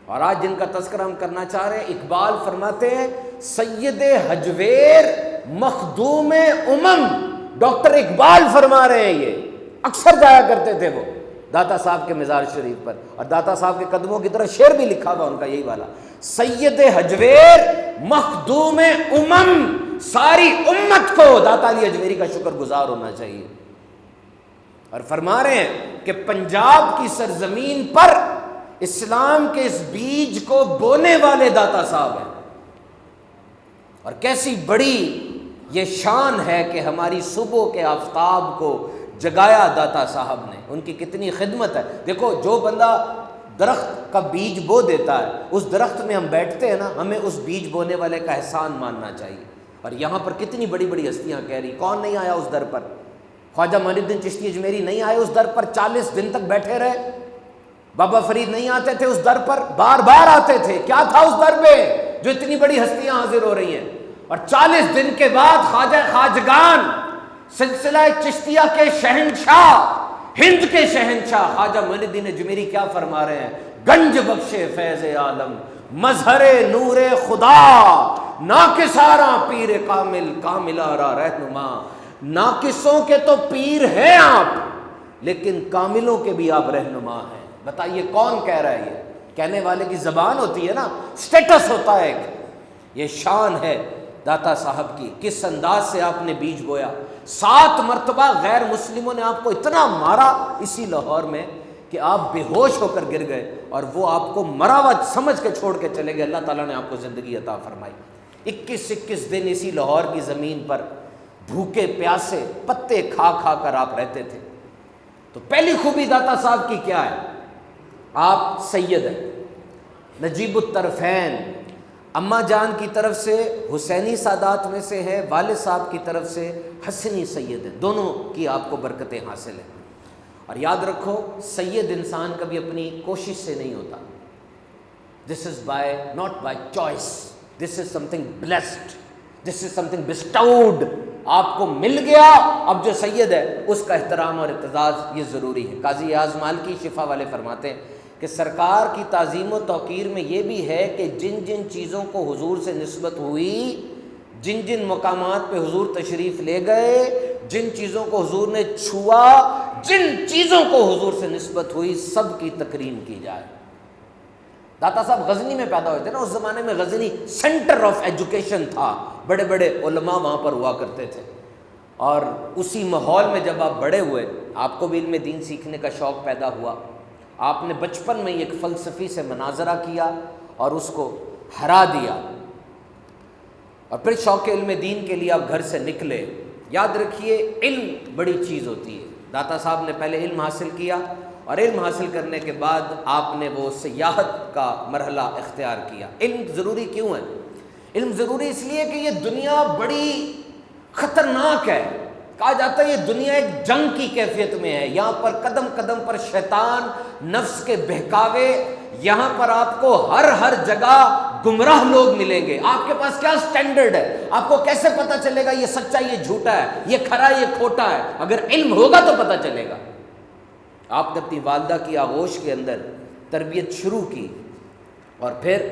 اور آج جن کا تذکرہ ہم کرنا چاہ رہے ہیں، اقبال فرماتے ہیں سید حجویر مخدوم ڈاکٹر اقبال فرما رہے ہیں، یہ اکثر جایا کرتے تھے وہ داتا صاحب کے مزار شریف پر، اور داتا صاحب کے قدموں کی طرف شعر بھی لکھا ہوا ان کا یہی والا، سید حجویر مخدوم ساری امت کو داتا علی حجویری کا شکر گزار ہونا چاہیے۔ اور فرما رہے ہیں کہ پنجاب کی سرزمین پر اسلام کے اس بیج کو بونے والے داتا صاحب ہیں، اور کیسی بڑی یہ شان ہے کہ ہماری صبح کے آفتاب کو جگایا داتا صاحب نے، ان کی کتنی خدمت ہے۔ دیکھو جو بندہ درخت کا بیج بو دیتا ہے، اس درخت میں ہم بیٹھتے ہیں نا، ہمیں اس بیج بونے والے کا احسان ماننا چاہیے۔ اور یہاں پر کتنی بڑی بڑی ہستیاں کہہ رہی، کون نہیں آیا اس در پر؟ خواجہ معین الدین چشتی اجمیری نہیں آئے اس در پر، 40 دن تک بیٹھے رہے۔ بابا فرید نہیں آتے تھے اس در پر، بار بار آتے تھے۔ کیا تھا اس در پہ جو اتنی بڑی ہستیاں حاضر ہو رہی ہیں؟ اور 40 دن کے بعد خواجہ خواجگان سلسلہ چشتیہ کے شہنشاہ، ہند کے شہنشاہ خواجہ معین الدین اجمیری کیا فرما رہے ہیں؟ گنج بخش فیض عالم، مظہر نور خدا، ناکسارا پیر کامل، کاملارا رہنما۔ ناقصوں کے تو پیر ہیں آپ، لیکن کاملوں کے بھی آپ رہنما ہیں۔ بتائیے کون کہہ رہا ہے؟ یہ کہنے والے کی زبان ہوتی ہے نا، سٹیٹس ہوتا ہے ایک۔ یہ شان ہے داتا صاحب کی، کس انداز سے آپ نے بیج بویا۔ 7 مرتبہ غیر مسلموں نے آپ کو اتنا مارا اسی لاہور میں کہ آپ بے ہوش ہو کر گر گئے، اور وہ آپ کو مرا ہوا سمجھ کے چھوڑ کے چلے گئے۔ اللہ تعالیٰ نے آپ کو زندگی عطا فرمائی۔ 21 دن اسی لاہور کی زمین پر بھوکے پیاسے پتے کھا کھا کر آپ رہتے تھے۔ تو پہلی خوبی داتا صاحب کی کیا ہے؟ آپ سید ہیں، نجیب الطرفین، اماں جان کی طرف سے حسینی سادات میں سے ہے، والد صاحب کی طرف سے حسنی سید ہیں، دونوں کی آپ کو برکتیں حاصل ہیں۔ اور یاد رکھو سید انسان کبھی اپنی کوشش سے نہیں ہوتا، this is by not by choice, this is something blessed, this is something bestowed, آپ کو مل گیا۔ اب جو سید ہے اس کا احترام اور اعتزاز یہ ضروری ہے۔ قاضی اعظم مالکی شفا والے فرماتے ہیں کہ سرکار کی تعظیم و توقیر میں یہ بھی ہے کہ جن جن چیزوں کو حضور سے نسبت ہوئی، جن جن مقامات پہ حضور تشریف لے گئے، جن چیزوں کو حضور نے چھوا، جن چیزوں کو حضور سے نسبت ہوئی، سب کی تکریم کی جائے۔ داتا صاحب غزنی میں پیدا ہوئے تھے نا، اس زمانے میں غزنی سینٹر آف ایجوکیشن تھا، بڑے بڑے علماء وہاں پر ہوا کرتے تھے۔ اور اسی ماحول میں جب آپ بڑے ہوئے، آپ کو بھی علم دین سیکھنے کا شوق پیدا ہوا، آپ نے بچپن میں ایک فلسفی سے مناظرہ کیا اور اس کو ہرا دیا، اور پھر شوق علم دین کے لیے آپ گھر سے نکلے۔ یاد رکھیے علم بڑی چیز ہوتی ہے۔ داتا صاحب نے پہلے علم حاصل کیا، اور علم حاصل کرنے کے بعد آپ نے وہ سیاحت کا مرحلہ اختیار کیا۔ علم ضروری کیوں ہے؟ علم ضروری اس لیے کہ یہ دنیا بڑی خطرناک ہے۔ کہا جاتا ہے یہ دنیا ایک جنگ کی کیفیت میں ہے، یہاں پر قدم قدم پر شیطان، نفس کے بہکاوے، یہاں پر آپ کو ہر جگہ گمراہ لوگ ملیں گے۔ آپ کے پاس کیا سٹینڈرڈ ہے؟ آپ کو کیسے پتہ چلے گا یہ سچا یہ جھوٹا ہے، یہ کھرا یہ کھوٹا ہے؟ اگر علم ہوگا تو پتہ چلے گا۔ آپ نے اپنی والدہ کی آغوش کے اندر تربیت شروع کی، اور پھر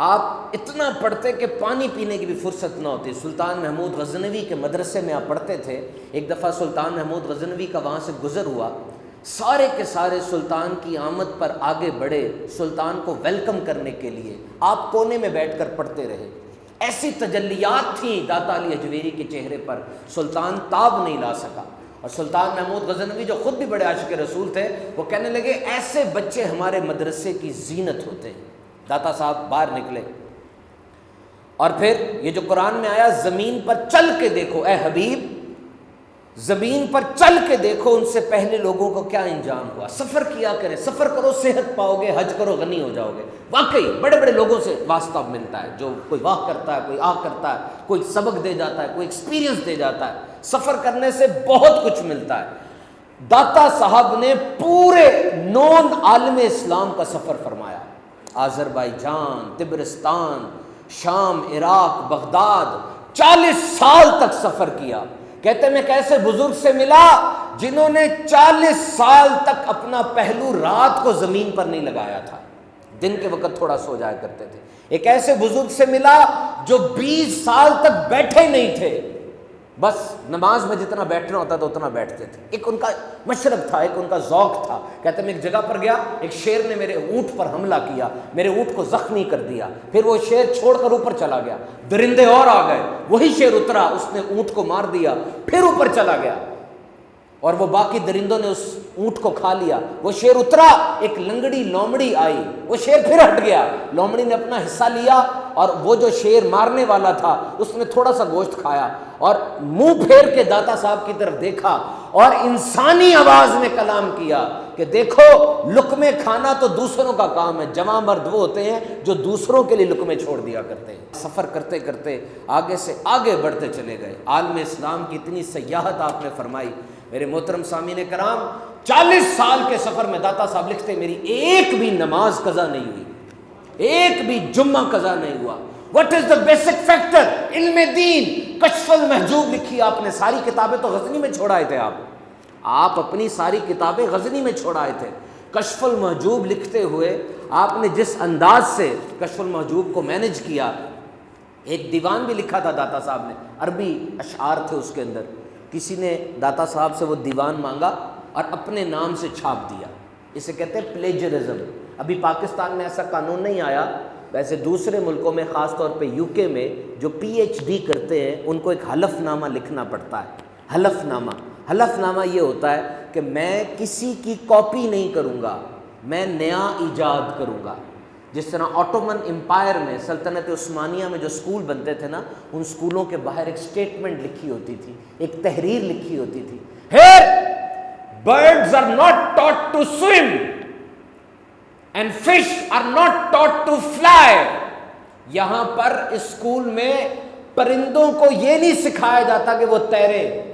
آپ اتنا پڑھتے کہ پانی پینے کی بھی فرصت نہ ہوتی۔ سلطان محمود غزنوی کے مدرسے میں آپ پڑھتے تھے۔ ایک دفعہ سلطان محمود غزنوی کا وہاں سے گزر ہوا، سارے کے سارے سلطان کی آمد پر آگے بڑھے سلطان کو ویلکم کرنے کے لیے، آپ کونے میں بیٹھ کر پڑھتے رہے۔ ایسی تجلیات تھیں داتا علی حجویری کے چہرے پر، سلطان تاب نہیں لا سکا۔ اور سلطان محمود غزنوی جو خود بھی بڑے عاشق رسول تھے، وہ کہنے لگے ایسے بچے ہمارے مدرسے کی زینت ہوتے ہیں۔ داتا صاحب باہر نکلے، اور پھر یہ جو قرآن میں آیا زمین پر چل کے دیکھو اے حبیب، زمین پر چل کے دیکھو ان سے پہلے لوگوں کو کیا انجام ہوا۔ سفر کیا کرے، سفر کرو صحت پاؤ گے، حج کرو غنی ہو جاؤ گے۔ واقعی بڑے بڑے لوگوں سے واسطہ ملتا ہے، جو کوئی واہ کرتا ہے، کوئی آہ کرتا ہے، کوئی سبق دے جاتا ہے، کوئی ایکسپیرینس دے جاتا ہے۔ سفر کرنے سے بہت کچھ ملتا ہے۔ داتا صاحب نے پورے نون عالم اسلام کا سفر فرمایا، آذربائیجان، طبرستان، شام، عراق، بغداد، 40 سال تک سفر کیا۔ کہتے میں کیسے بزرگ سے ملا جنہوں نے 40 سال تک اپنا پہلو رات کو زمین پر نہیں لگایا تھا۔ دن کے وقت تھوڑا سو جایا کرتے تھے۔ ایک ایسے بزرگ سے ملا جو 20 سال تک بیٹھے نہیں تھے، بس نماز میں جتنا بیٹھنا ہوتا تھا اتنا بیٹھتے تھے۔ ایک ان کا مشرب تھا، ایک ان کا ذوق تھا۔ کہتے ہیں میں ایک جگہ پر گیا، ایک شیر نے میرے اونٹ پر حملہ کیا، میرے اونٹ کو زخمی کر دیا، پھر وہ شیر چھوڑ کر اوپر چلا گیا، درندے اور آ گئے، وہی شیر اترا، اس نے اونٹ کو مار دیا، پھر اوپر چلا گیا، اور وہ باقی درندوں نے اس اونٹ کو کھا لیا۔ وہ شیر اترا، ایک لنگڑی لومڑی آئی، وہ شیر پھر ہٹ گیا، لومڑی نے اپنا حصہ لیا، اور وہ جو شیر مارنے والا تھا اس نے تھوڑا سا گوشت کھایا، اور منہ پھیر کے داتا صاحب کی طرف دیکھا اور انسانی آواز میں کلام کیا کہ دیکھو لقمے کھانا تو دوسروں کا کام ہے، جوان مرد وہ ہوتے ہیں جو دوسروں کے لیے لقمے چھوڑ دیا کرتے ہیں۔ سفر کرتے کرتے آگے سے آگے بڑھتے چلے گئے، عالم اسلام کی اتنی سیاحت آپ نے فرمائی۔ میرے محترم سامعین کرام، 40 سال کے سفر میں داتا صاحب لکھتے میری ایک بھی نماز قضا نہیں ہوئی، ایک بھی جمعہ قضا نہیں ہوا۔ What is the basic factor؟ علم دین، کشف المحجوب لکھی آپ نے، ساری کتابیں تو غزنی میں چھوڑ آئے تھے آپ اپنی ساری کتابیں غزنی میں چھوڑ آئے تھے۔ کشف المحجوب لکھتے ہوئے آپ نے جس انداز سے کشف المحجوب کو مینج کیا، ایک دیوان بھی لکھا تھا داتا صاحب نے، عربی اشعار تھے اس کے اندر، کسی نے داتا صاحب سے وہ دیوان مانگا اور اپنے نام سے چھاپ دیا، اسے کہتے ہیں پلیجرزم۔ ابھی پاکستان میں ایسا قانون نہیں آیا، ویسے دوسرے ملکوں میں خاص طور پہ یو کے میں جو پی ایچ ڈی کرتے ہیں ان کو ایک حلف نامہ لکھنا پڑتا ہے۔ حلف نامہ یہ ہوتا ہے کہ میں کسی کی کاپی نہیں کروں گا، میں نیا ایجاد کروں گا۔ جس طرح آٹومن امپائر میں، سلطنت عثمانیہ میں جو سکول بنتے تھے نا، ان سکولوں کے باہر ایک سٹیٹمنٹ لکھی ہوتی تھی، ایک تحریر لکھی ہوتی تھی، Here birds are not taught to swim and fish are not taught to fly۔ یہاں پر اسکول میں پرندوں کو یہ نہیں سکھایا جاتا کہ وہ تیرے،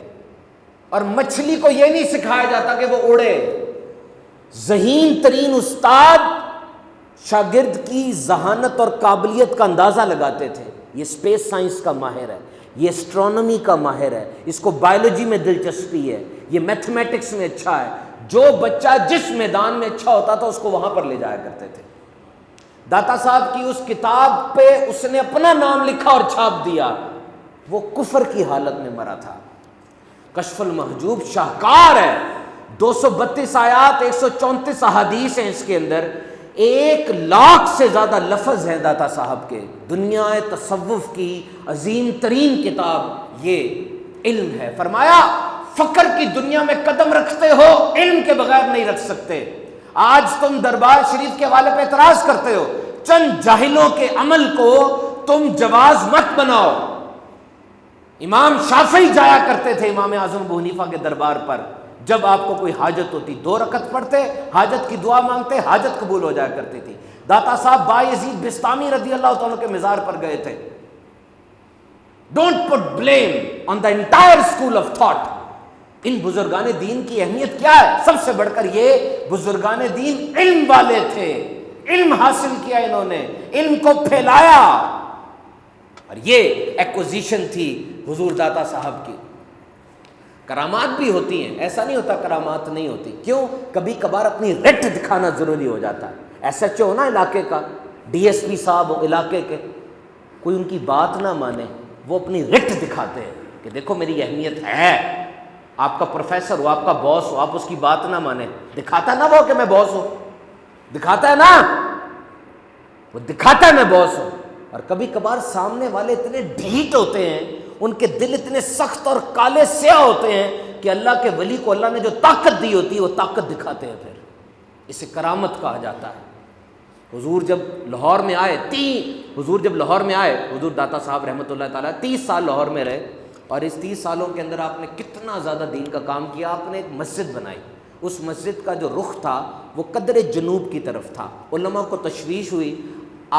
اور مچھلی کو یہ نہیں سکھایا جاتا کہ وہ اڑے۔ ذہین ترین استاد شاگرد کی ذہانت اور قابلیت کا اندازہ لگاتے تھے، یہ اسپیس سائنس کا ماہر ہے، یہ اسٹرانومی کا ماہر ہے، اس کو بایولوجی میں دلچسپی ہے، یہ میتھمیٹکس میں اچھا ہے۔ جو بچہ جس میدان میں اچھا ہوتا تھا اس کو وہاں پر لے جایا کرتے تھے۔ داتا صاحب کی اس کتاب پہ اس نے اپنا نام لکھا اور چھاپ دیا، وہ کفر کی حالت میں مرا تھا۔ کشف المحجوب شاہکار ہے، 232 آیات، 134 احادیث ہیں اس کے اندر، 1,00,000 سے زیادہ لفظ ہیں داتا صاحب کے۔ دنیا تصوف کی عظیم ترین کتاب یہ علم ہے۔ فرمایا فقر کی دنیا میں قدم رکھتے ہو، علم کے بغیر نہیں رکھ سکتے۔ آج تم دربار شریف کے حوالے پہ اعتراض کرتے ہو، چند جاہلوں کے عمل کو تم جواز مت بناؤ۔ امام شافعی جایا کرتے تھے امام اعظم ابو حنیفہ کے دربار پر، جب آپ کو کوئی حاجت ہوتی 2 رکعت پڑھتے، حاجت کی دعا مانگتے، حاجت قبول ہو جایا کرتی تھی۔ داتا صاحب بایزید بستامی رضی اللہ تعالیٰ کے مزار پر گئے تھے۔ Don't put blame on the entire school of thought. ان بزرگان دین کی اہمیت کیا ہے؟ سب سے بڑھ کر یہ بزرگان دین علم والے تھے، علم حاصل کیا انہوں نے، علم کو پھیلایا، اور یہ ایکوزیشن تھی حضور داتا صاحب کی۔ کرامات بھی ہوتی ہیں، ایسا نہیں ہوتا کرامات نہیں ہوتی، کیوں؟ کبھی کبھار اپنی رٹ دکھانا ضروری ہو جاتا ہے۔ ایس ایچ او ہو نا علاقے کا، ڈی ایس پی صاحب ہو علاقے کے، کوئی ان کی بات نہ مانے، وہ اپنی رٹ دکھاتے ہیں کہ دیکھو میری اہمیت ہے۔ آپ کا پروفیسر ہو، آپ کا باس ہو، آپ اس کی بات نہ مانے، دکھاتا ہے نا وہ کہ میں باس ہوں، دکھاتا ہے نا وہ، دکھاتا ہے میں باس ہوں۔ اور کبھی کبھار سامنے والے اتنے ڈھیٹ ہوتے ہیں، ان کے دل اتنے سخت اور کالے سیاہ ہوتے ہیں کہ اللہ کے ولی کو اللہ نے جو طاقت دی ہوتی ہے وہ طاقت دکھاتے ہیں، پھر اسے کرامت کہا جاتا ہے۔ حضور جب لاہور میں آئے، حضور داتا صاحب رحمۃ اللہ تعالیٰ 30 سال لاہور میں رہے، اور اس 30 سالوں کے اندر آپ نے کتنا زیادہ دین کا کام کیا۔ آپ نے ایک مسجد بنائی، اس مسجد کا جو رخ تھا وہ قدر جنوب کی طرف تھا۔ علماء کو تشویش ہوئی،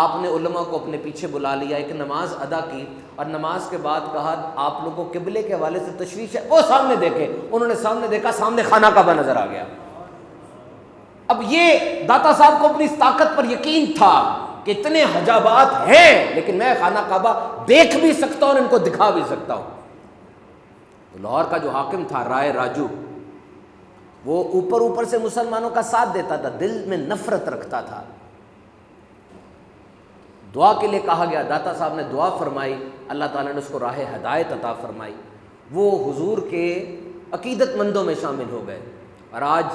آپ نے علماء کو اپنے پیچھے بلا لیا، ایک نماز ادا کی، اور نماز کے بعد کہا آپ لوگوں کو قبلے کے حوالے سے تشویش ہے، وہ سامنے دیکھے۔ انہوں نے سامنے دیکھا، سامنے خانہ کعبہ نظر آ گیا۔ اب یہ داتا صاحب کو اپنی اس طاقت پر یقین تھا کہ اتنے حجابات ہیں لیکن میں خانہ کعبہ دیکھ بھی سکتا ہوں اور ان کو دکھا بھی سکتا ہوں۔ لاہور کا جو حاکم تھا رائے راجو، وہ اوپر سے مسلمانوں کا ساتھ دیتا تھا، دل میں نفرت رکھتا تھا۔ دعا کے لیے کہا گیا، داتا صاحب نے دعا فرمائی، اللہ تعالیٰ نے اس کو راہ ہدایت عطا فرمائی، وہ حضور کے عقیدت مندوں میں شامل ہو گئے، اور آج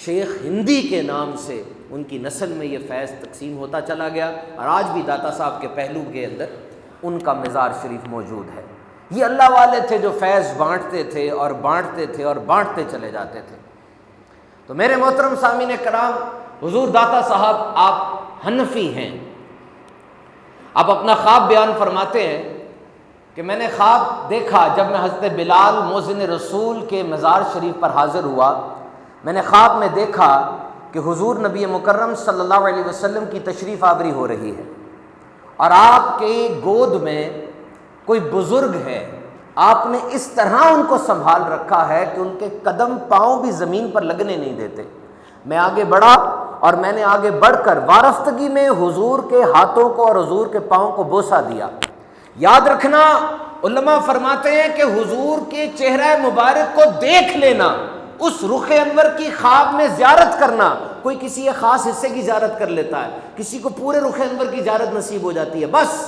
شیخ ہندی کے نام سے ان کی نسل میں یہ فیض تقسیم ہوتا چلا گیا، اور آج بھی داتا صاحب کے پہلو کے اندر ان کا مزار شریف موجود ہے۔ یہ اللہ والے تھے جو فیض بانٹتے تھے اور بانٹتے تھے اور بانٹتے چلے جاتے تھے۔ تو میرے محترم سامعین کرام، حضور داتا صاحب آپ حنفی ہیں، آپ اپنا خواب بیان فرماتے ہیں کہ میں نے خواب دیکھا جب میں حضرت بلال مؤذن رسول کے مزار شریف پر حاضر ہوا، میں نے خواب میں دیکھا کہ حضور نبی مکرم صلی اللہ علیہ وسلم کی تشریف آوری ہو رہی ہے، اور آپ کے گود میں کوئی بزرگ ہے، آپ نے اس طرح ان کو سنبھال رکھا ہے کہ ان کے قدم پاؤں بھی زمین پر لگنے نہیں دیتے۔ میں آگے بڑھا اور میں نے آگے بڑھ کر وارفتگی میں حضور کے ہاتھوں کو اور حضور کے پاؤں کو بوسہ دیا۔ یاد رکھنا، علماء فرماتے ہیں کہ حضور کے چہرہ مبارک کو دیکھ لینا، اس رخ انور کی خواب میں زیارت کرنا، کوئی کسی ایک خاص حصے کی زیارت کر لیتا ہے، کسی کو پورے رخ انور کی زیارت نصیب ہو جاتی ہے، بس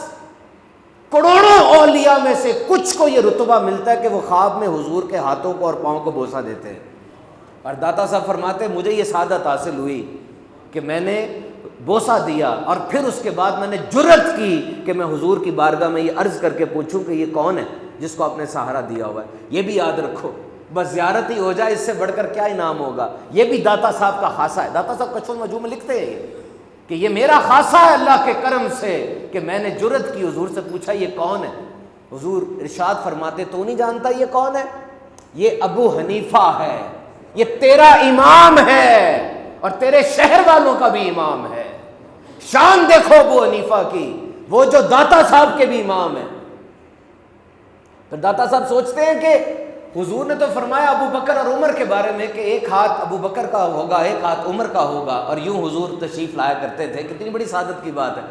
کروڑوں اولیاء میں سے کچھ کو یہ رتبہ ملتا ہے کہ وہ خواب میں حضور کے ہاتھوں کو اور پاؤں کو بوسہ دیتے ہیں۔ اور داتا صاحب فرماتے ہیں مجھے یہ سعادت حاصل ہوئی کہ میں نے بوسہ دیا، اور پھر اس کے بعد میں نے جرأت کی کہ میں حضور کی بارگاہ میں یہ عرض کر کے پوچھوں کہ یہ کون ہے جس کو آپ نے سہارا دیا ہوا ہے۔ یہ بھی یاد رکھو، بس زیارت ہی ہو جائے، اس سے بڑھ کر کیا انعام ہوگا۔ یہ بھی داتا صاحب کا خاصہ ہے۔ داتا صاحب کچھ مجموع میں لکھتے ہیں کہ یہ میرا خاصہ ہے اللہ کے کرم سے کہ میں نے جرأت کی، حضور سے پوچھا یہ کون ہے۔ حضور ارشاد فرماتے تو نہیں جانتا یہ کون ہے؟ یہ ابو حنیفہ ہے، یہ تیرا امام ہے اور تیرے شہر والوں کا بھی امام ہے۔ شان دیکھو ابو حنیفہ کی، وہ جو داتا صاحب کے بھی امام ہے۔ پھر داتا صاحب سوچتے ہیں کہ حضور نے تو فرمایا ابو بکر اور عمر کے بارے میں کہ ایک ہاتھ ابو بکر کا ہوگا، ایک ہاتھ عمر کا ہوگا، اور یوں حضور تشریف لایا کرتے تھے، کتنی بڑی سعادت کی بات ہے۔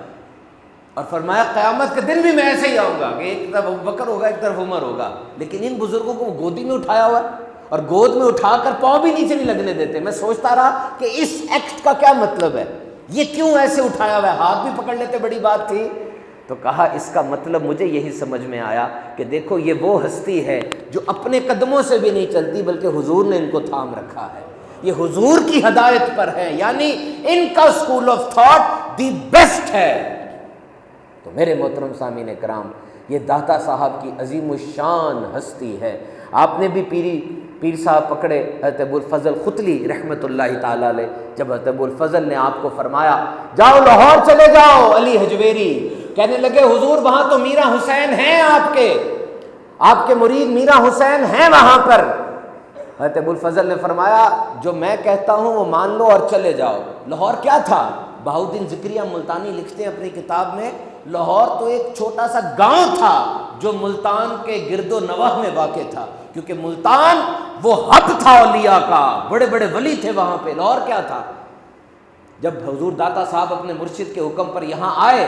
اور فرمایا قیامت کے دن بھی میں ایسے ہی آؤں گا کہ ایک طرف ابو بکر ہوگا، ایک طرف عمر ہوگا، لیکن ان بزرگوں کو گودی میں اٹھایا ہوا ہے اور گود میں اٹھا کر پاؤں بھی نیچے نہیں لگنے دیتے۔ میں سوچتا رہا کہ اس ایکٹ کا کیا مطلب ہے، یہ کیوں ایسے اٹھایا ہوا ہے، ہاتھ بھی پکڑ لیتے بڑی بات تھی۔ تو کہا اس کا مطلب مجھے یہی سمجھ میں آیا کہ دیکھو یہ وہ ہستی ہے جو اپنے قدموں سے بھی نہیں چلتی بلکہ حضور نے ان کو تھام رکھا ہے، یہ حضور کی ہدایت پر ہے، یعنی ان کا school of thought the best ہے۔ تو میرے محترم سامعین کرام، یہ داتا صاحب کی عظیم الشان ہستی ہے۔ آپ نے بھی پیر صاحب پکڑے حضرت ابو الفضل ختلی رحمۃ اللہ تعالی علیہ، جب حضرت ابو الفضل نے آپ کو فرمایا جاؤ لاہور چلے جاؤ، علی حجویری کہنے لگے حضور وہاں تو میرا حسین ہیں، آپ کے مرید میرا حسین ہیں وہاں پر۔ حضرت ابو الفضل نے فرمایا جو میں کہتا ہوں وہ مان لو اور چلے جاؤ۔ لاہور کیا تھا؟ بہاؤالدین ذکریہ ملتانی لکھتے ہیں اپنی کتاب میں، لاہور تو ایک چھوٹا سا گاؤں تھا جو ملتان کے گرد و نواح میں واقع تھا، کیونکہ ملتان وہ ہب تھا اولیاء کا، بڑے بڑے ولی تھے وہاں پہ۔ لاہور کیا تھا؟ جب حضور داتا صاحب اپنے مرشد کے حکم پر یہاں آئے،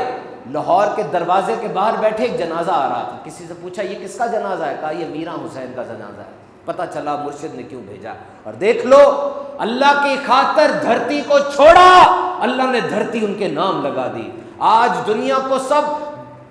لاہور کے دروازے کے باہر بیٹھے ایک جنازہ آ رہا تھا، کسی سے پوچھا یہ کس کا جنازہ ہے؟ کہا یہ میرا حسین کا جنازہ ہے۔ پتہ چلا مرشد نے کیوں بھیجا۔ اور دیکھ لو اللہ کی خاطر دھرتی کو چھوڑا، اللہ نے دھرتی ان کے نام لگا دی۔ آج دنیا کو سب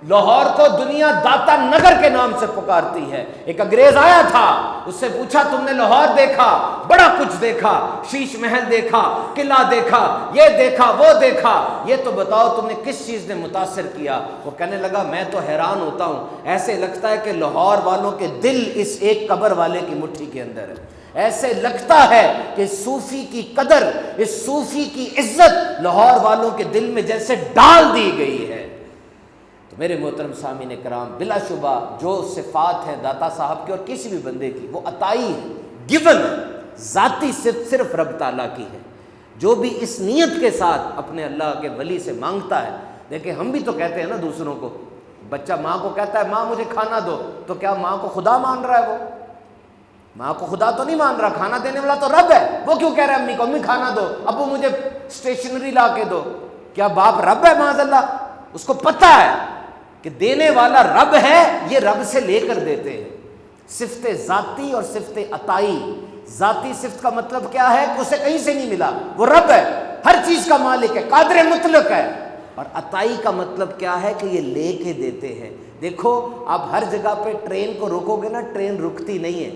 لاہور کو دنیا داتا نگر کے نام سے پکارتی ہے۔ ایک انگریز آیا تھا، اس سے پوچھا تم نے لاہور دیکھا؟ بڑا کچھ دیکھا، شیش محل دیکھا، قلعہ دیکھا، یہ دیکھا وہ دیکھا، یہ تو بتاؤ تم نے کس چیز نے متاثر کیا؟ وہ کہنے لگا میں تو حیران ہوتا ہوں، ایسے لگتا ہے کہ لاہور والوں کے دل اس ایک قبر والے کی مٹھی کے اندر ہے، ایسے لگتا ہے کہ صوفی کی قدر، اس صوفی کی عزت لاہور والوں کے دل میں جیسے ڈال دی گئی ہے۔ تو میرے محترم سامعین کرام، بلا شبہ جو صفات ہیں داتا صاحب کی اور کسی بھی بندے کی، وہ عطائی ہے، گیون ہے، ذاتی صرف رب تعالیٰ کی ہے۔ جو بھی اس نیت کے ساتھ اپنے اللہ کے ولی سے مانگتا ہے، دیکھیں ہم بھی تو کہتے ہیں نا دوسروں کو، بچہ ماں کو کہتا ہے ماں مجھے کھانا دو، تو کیا ماں کو خدا مان رہا ہے؟ وہ ماں کو خدا تو نہیں مان رہا، کھانا دینے والا تو رب ہے۔ وہ کیوں کہہ رہا ہے امی کو امی کھانا دو، ابو مجھے اسٹیشنری لا کے دو؟ کیا باپ رب ہے؟ معاذ اللہ، اس کو پتہ ہے کہ دینے والا رب ہے، یہ رب سے لے کر دیتے ہیں۔ صفت ذاتی اور صفت عطائی، ذاتی صفت کا مطلب کیا ہے کہ اسے کہیں سے نہیں ملا، وہ رب ہے، ہر چیز کا مالک ہے، قادر مطلق ہے، اور عطائی کا مطلب کیا ہے کہ یہ لے کے دیتے ہیں. دیکھو آپ ہر جگہ پہ ٹرین کو روکو گے نا، ٹرین رکتی نہیں ہے.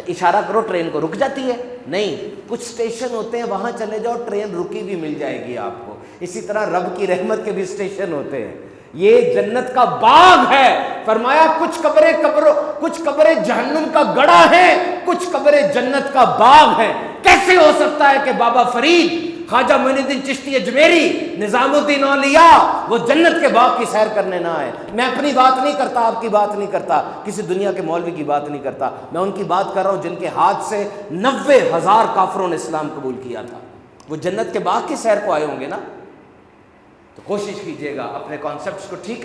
اشارہ کرو ٹرین کو، رک جاتی ہے؟ نہیں. کچھ اسٹیشن ہوتے ہیں وہاں چلے جاؤ ٹرین رکی بھی مل جائے گی آپ کو. اسی طرح رب کی رحمت کے بھی اسٹیشن ہوتے ہیں. یہ جنت کا باغ ہے. فرمایا کچھ قبریں جہنم کا گڑھا ہیں، کچھ قبریں جنت کا باغ ہیں. کیسے ہو سکتا ہے کہ بابا فرید، خواجہ معین الدین چشتی اجمیری، نظام الدین اولیاء وہ جنت کے باغ کی سیر کرنے نہ آئے؟ میں اپنی بات نہیں کرتا، آپ کی بات نہیں کرتا، کسی دنیا کے مولوی کی بات نہیں کرتا. میں ان کی بات کر رہا ہوں جن کے ہاتھ سے 90,000 کافروں نے اسلام قبول کیا تھا. وہ جنت کے باغ کی سیر کو آئے ہوں گے نا. تو کوشش کیجئے گا اپنے کانسیپٹس کو ٹھیک